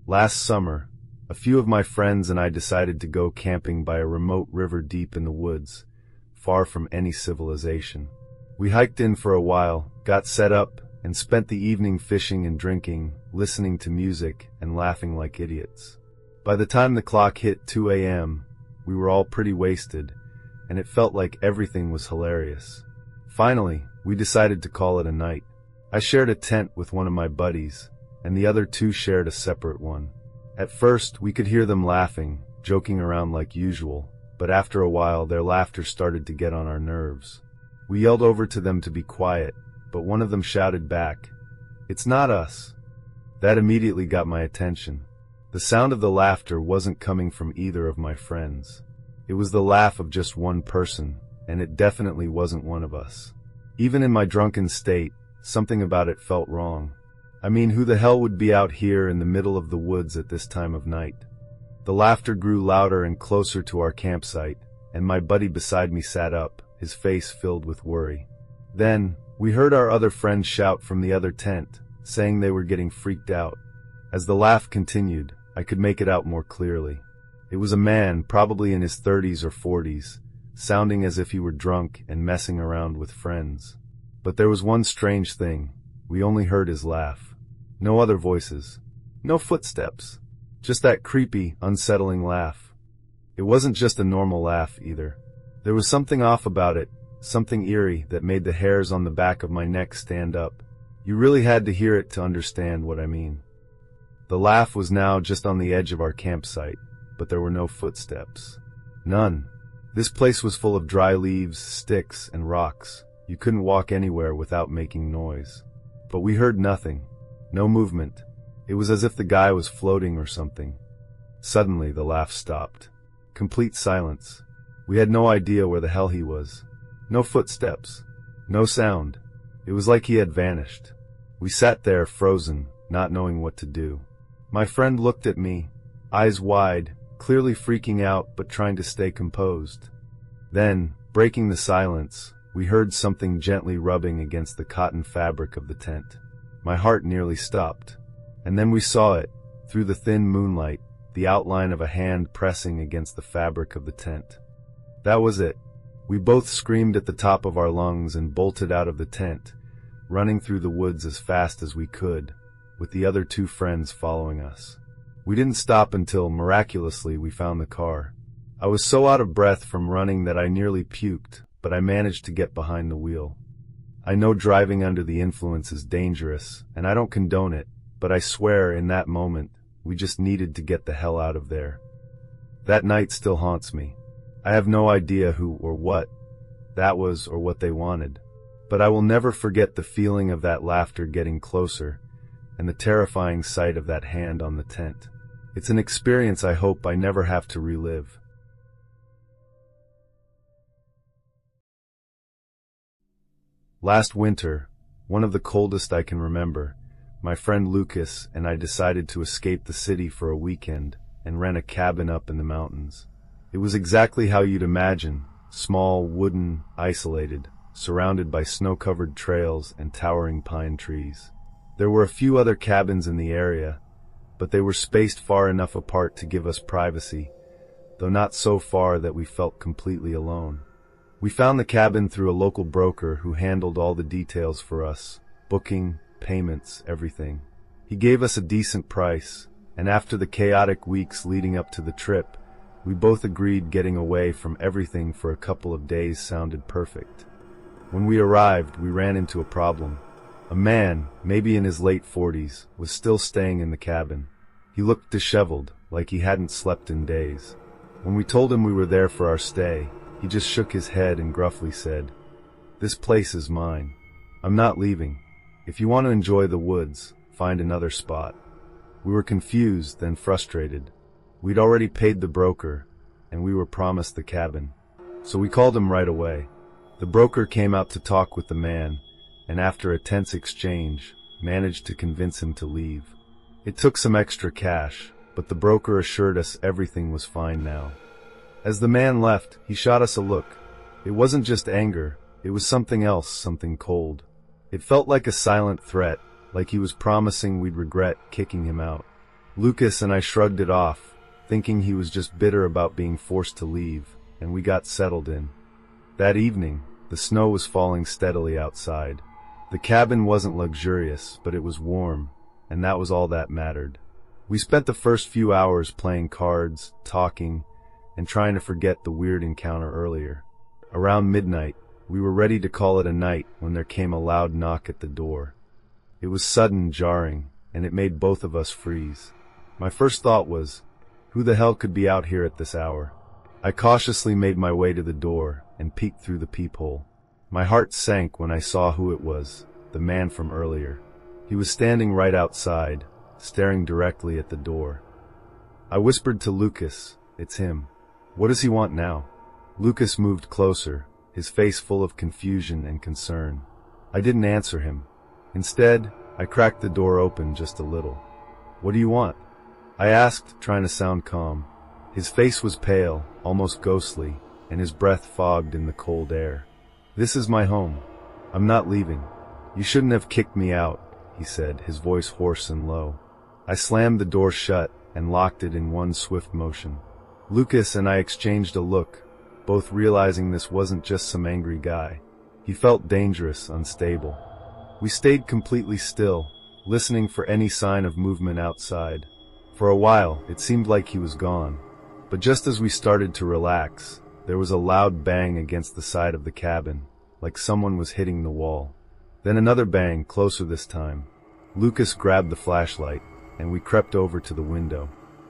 Last summer, a few of my friends and I decided to go camping by a remote river deep in the woods, far from any civilization. We hiked in for a while, got set up, and spent the evening fishing and drinking, listening to music, and laughing like idiots. By the time the clock hit 2 a.m., we were all pretty wasted, and it felt like everything was hilarious. Finally, we decided to call it a night. I shared a tent with one of my buddies, and the other two shared a separate one. At first, we could hear them laughing, joking around like usual, but after a while their laughter started to get on our nerves. We yelled over to them to be quiet, but one of them shouted back, "It's not us." That immediately got my attention. The sound of the laughter wasn't coming from either of my friends. It was the laugh of just one person, and it definitely wasn't one of us. Even in my drunken state, something about it felt wrong. I mean, who the hell would be out here in the middle of the woods at this time of night? The laughter grew louder and closer to our campsite, and my buddy beside me sat up, his face filled with worry. Then, we heard our other friend shout from the other tent, saying they were getting freaked out. As the laugh continued, I could make it out more clearly. It was a man, probably in his 30s or 40s, sounding as if he were drunk and messing around with friends. But there was one strange thing. We only heard his laugh. No other voices. No footsteps. Just that creepy, unsettling laugh. It wasn't just a normal laugh, either. There was something off about it, something eerie that made the hairs on the back of my neck stand up. You really had to hear it to understand what I mean. The laugh was now just on the edge of our campsite, but there were no footsteps. None. This place was full of dry leaves, sticks, and rocks. You couldn't walk anywhere without making noise. But we heard nothing. No movement. It was as if the guy was floating or something. Suddenly, the laugh stopped. Complete silence. We had no idea where the hell he was. No footsteps. No sound. It was like he had vanished. We sat there, frozen, not knowing what to do. My friend looked at me, eyes wide, clearly freaking out but trying to stay composed. Then, breaking the silence, we heard something gently rubbing against the cotton fabric of the tent. My heart nearly stopped. And then we saw it, through the thin moonlight, the outline of a hand pressing against the fabric of the tent. That was it. We both screamed at the top of our lungs and bolted out of the tent, running through the woods as fast as we could, with the other two friends following us. We didn't stop until, miraculously, we found the car. I was so out of breath from running that I nearly puked, but I managed to get behind the wheel. I know driving under the influence is dangerous, and I don't condone it, but I swear in that moment, we just needed to get the hell out of there. That night still haunts me. I have no idea who or what that was or what they wanted, but I will never forget the feeling of that laughter getting closer and the terrifying sight of that hand on the tent. It's an experience I hope I never have to relive. Last winter, one of the coldest I can remember, my friend Lucas and I decided to escape the city for a weekend and rent a cabin up in the mountains. It was exactly how you'd imagine, small, wooden, isolated, surrounded by snow-covered trails and towering pine trees. There were a few other cabins in the area, but they were spaced far enough apart to give us privacy, though not so far that we felt completely alone. We found the cabin through a local broker who handled all the details for us, booking, payments, everything. He gave us a decent price, and after the chaotic weeks leading up to the trip, we both agreed getting away from everything for a couple of days sounded perfect. When we arrived, we ran into a problem. A man, maybe in his late 40s, was still staying in the cabin. He looked disheveled, like he hadn't slept in days. When we told him we were there for our stay, he just shook his head and gruffly said, "This place is mine. I'm not leaving. If you want to enjoy the woods, find another spot." We were confused, then frustrated. We'd already paid the broker, and we were promised the cabin. So we called him right away. The broker came out to talk with the man, and after a tense exchange, managed to convince him to leave. It took some extra cash, but the broker assured us everything was fine now. As the man left, he shot us a look. It wasn't just anger, it was something else, something cold. It felt like a silent threat, like he was promising we'd regret kicking him out. Lucas and I shrugged it off, thinking he was just bitter about being forced to leave, and we got settled in. That evening, the snow was falling steadily outside. The cabin wasn't luxurious, but it was warm, and that was all that mattered. We spent the first few hours playing cards, talking, and trying to forget the weird encounter earlier. Around midnight, we were ready to call it a night when there came a loud knock at the door. It was sudden, jarring, and it made both of us freeze. My first thought was, who the hell could be out here at this hour? I cautiously made my way to the door and peeked through the peephole. My heart sank when I saw who it was, the man from earlier. He was standing right outside, staring directly at the door. I whispered to Lucas, "It's him." "What does he want now?" Lucas moved closer, his face full of confusion and concern. I didn't answer him. Instead, I cracked the door open just a little. "What do you want?" I asked, trying to sound calm. His face was pale, almost ghostly, and his breath fogged in the cold air. "This is my home. I'm not leaving. You shouldn't have kicked me out," he said, his voice hoarse and low. I slammed the door shut and locked it in one swift motion. Lucas and I exchanged a look, both realizing this wasn't just some angry guy. He felt dangerous, unstable. We stayed completely still, listening for any sign of movement outside. For a while, it seemed like he was gone. But just as we started to relax, there was a loud bang against the side of the cabin, like someone was hitting the wall. Then another bang, closer this time. Lucas grabbed the flashlight, and we crept over to the window.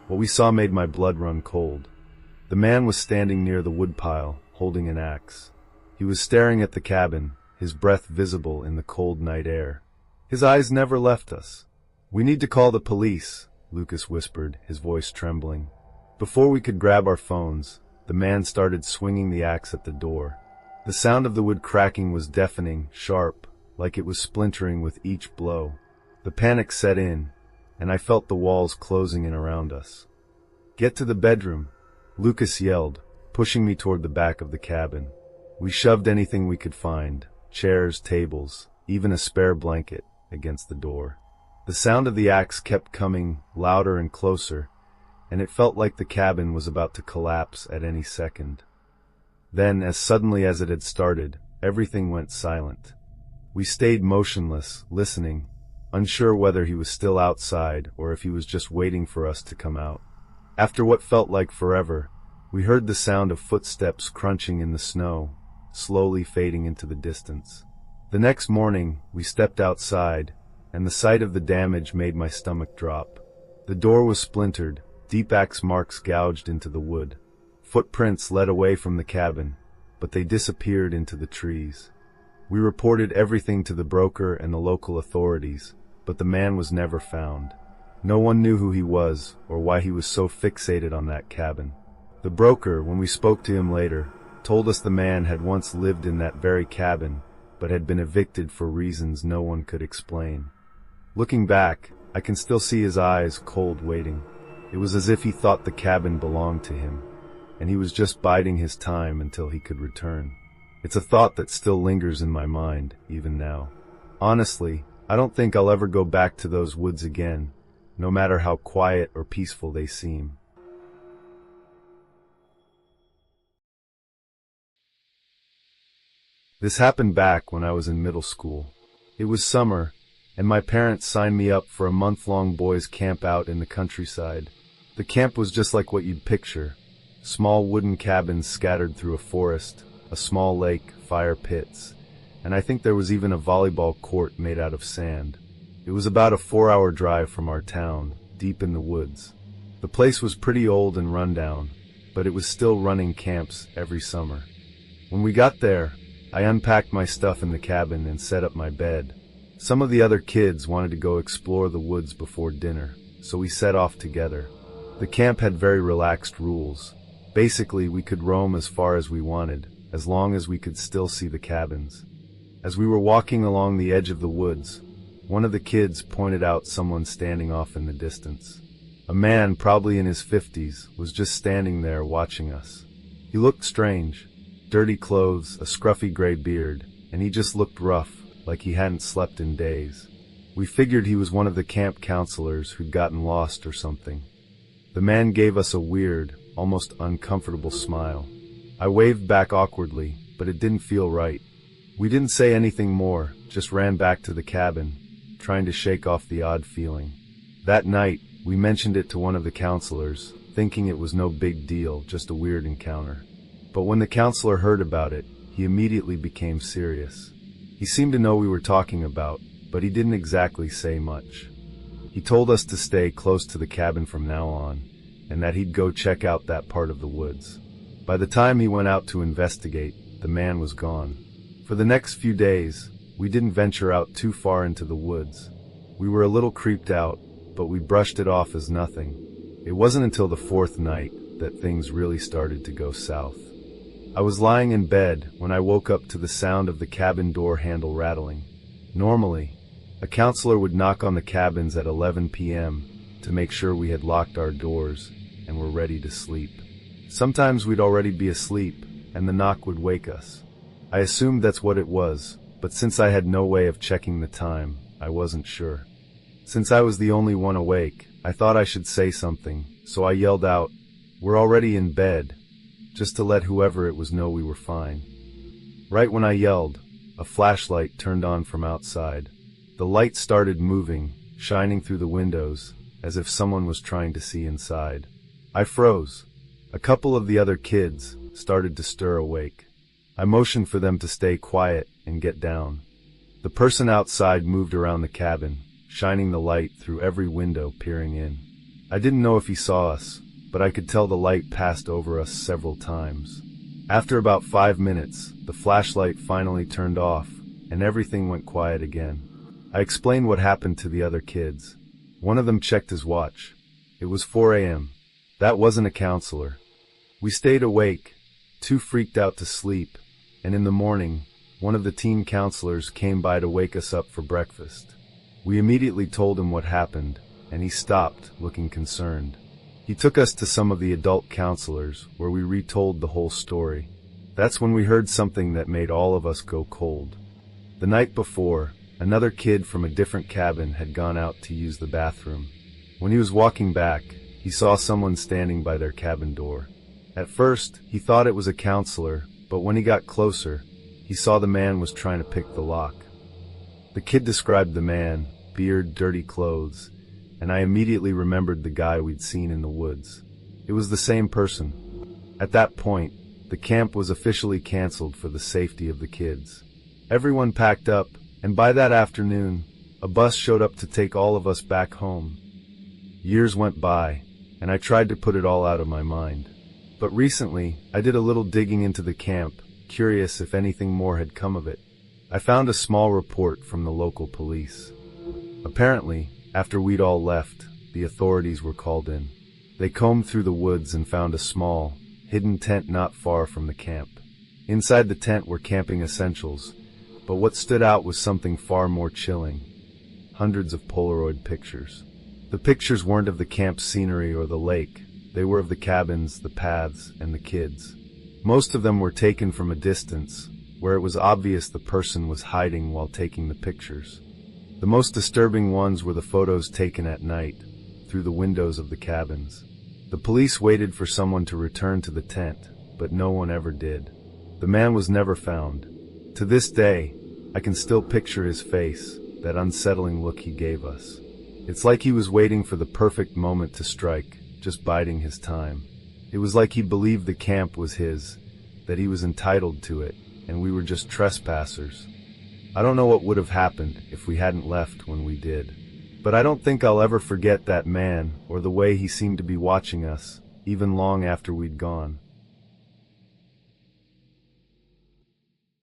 What we saw made my blood run cold. The man was standing near the woodpile, holding an axe. He was staring at the cabin, his breath visible in the cold night air. His eyes never left us. "We need to call the police," Lucas whispered, his voice trembling. Before we could grab our phones, the man started swinging the axe at the door. The sound of the wood cracking was deafening, sharp, like it was splintering with each blow. The panic set in, and I felt the walls closing in around us. "Get to the bedroom," Lucas yelled, pushing me toward the back of the cabin. We shoved anything we could find, chairs, tables, even a spare blanket, against the door. The sound of the axe kept coming, louder and closer, and it felt like the cabin was about to collapse at any second. Then, as suddenly as it had started, everything went silent. We stayed motionless, listening, unsure whether he was still outside or if he was just waiting for us to come out. After what felt like forever, we heard the sound of footsteps crunching in the snow, slowly fading into the distance. The next morning, we stepped outside, and the sight of the damage made my stomach drop. The door was splintered, deep axe marks gouged into the wood. Footprints led away from the cabin, but they disappeared into the trees. We reported everything to the broker and the local authorities, but the man was never found. No one knew who he was or why he was so fixated on that cabin. The broker, when we spoke to him later, told us the man had once lived in that very cabin, but had been evicted for reasons no one could explain. Looking back, I can still see his eyes cold waiting. It was as if he thought the cabin belonged to him, and he was just biding his time until he could return. It's a thought that still lingers in my mind, even now. Honestly, I don't think I'll ever go back to those woods again, no matter how quiet or peaceful they seem. This happened back when I was in middle school. It was summer, and my parents signed me up for a month-long boys' camp out in the countryside. The camp was just like what you'd picture. Small wooden cabins scattered through a forest, a small lake, fire pits, and I think there was even a volleyball court made out of sand. It was about a 4-hour drive from our town, deep in the woods. The place was pretty old and rundown, but it was still running camps every summer. When we got there, I unpacked my stuff in the cabin and set up my bed. Some of the other kids wanted to go explore the woods before dinner, so we set off together. The camp had very relaxed rules. Basically, we could roam as far as we wanted, as long as we could still see the cabins. As we were walking along the edge of the woods, one of the kids pointed out someone standing off in the distance. A man, probably in his 50s, was just standing there watching us. He looked strange. Dirty clothes, a scruffy gray beard, and he just looked rough, like he hadn't slept in days. We figured he was one of the camp counselors who'd gotten lost or something. The man gave us a weird, almost uncomfortable smile. I waved back awkwardly, but it didn't feel right. We didn't say anything more, just ran back to the cabin, trying to shake off the odd feeling. That night, we mentioned it to one of the counselors, thinking it was no big deal, just a weird encounter. But when the counselor heard about it, he immediately became serious. He seemed to know we were talking about, but he didn't exactly say much. He told us to stay close to the cabin from now on, and that he'd go check out that part of the woods. By the time he went out to investigate, the man was gone. For the next few days, we didn't venture out too far into the woods. We were a little creeped out, but we brushed it off as nothing. It wasn't until the fourth night that things really started to go south. I was lying in bed when I woke up to the sound of the cabin door handle rattling. Normally, a counselor would knock on the cabins at 11 p.m. to make sure we had locked our doors and were ready to sleep. Sometimes we'd already be asleep, and the knock would wake us. I assumed that's what it was, but since I had no way of checking the time, I wasn't sure. Since I was the only one awake, I thought I should say something, so I yelled out, "We're already in bed," just to let whoever it was know we were fine. Right when I yelled, a flashlight turned on from outside. The light started moving, shining through the windows, as if someone was trying to see inside. I froze. A couple of the other kids started to stir awake. I motioned for them to stay quiet and get down. The person outside moved around the cabin, shining the light through every window, peering in. I didn't know if he saw us, but I could tell the light passed over us several times. After about 5 minutes, the flashlight finally turned off, and everything went quiet again. I explained what happened to the other kids. One of them checked his watch. It was 4 a.m. That wasn't a counselor. We stayed awake, too freaked out to sleep, and in the morning, one of the teen counselors came by to wake us up for breakfast. We immediately told him what happened, and he stopped, looking concerned. He took us to some of the adult counselors, where we retold the whole story. That's when we heard something that made all of us go cold. The night before, another kid from a different cabin had gone out to use the bathroom. When he was walking back, he saw someone standing by their cabin door. At first, he thought it was a counselor, but when he got closer, he saw the man was trying to pick the lock. The kid described the man, beard, dirty clothes, and I immediately remembered the guy we'd seen in the woods. It was the same person. At that point, the camp was officially canceled for the safety of the kids. Everyone packed up, and by that afternoon, a bus showed up to take all of us back home. Years went by, and I tried to put it all out of my mind. But recently, I did a little digging into the camp, curious if anything more had come of it. I found a small report from the local police. Apparently, after we'd all left, the authorities were called in. They combed through the woods and found a small, hidden tent not far from the camp. Inside the tent were camping essentials, but what stood out was something far more chilling. Hundreds of Polaroid pictures. The pictures weren't of the camp scenery or the lake. They were of the cabins, the paths, and the kids. Most of them were taken from a distance, where it was obvious the person was hiding while taking the pictures. The most disturbing ones were the photos taken at night, through the windows of the cabins. The police waited for someone to return to the tent, but no one ever did. The man was never found. To this day, I can still picture his face, that unsettling look he gave us. It's like he was waiting for the perfect moment to strike, just biding his time. It was like he believed the camp was his, that he was entitled to it, and we were just trespassers. I don't know what would have happened if we hadn't left when we did. But I don't think I'll ever forget that man or the way he seemed to be watching us, even long after we'd gone.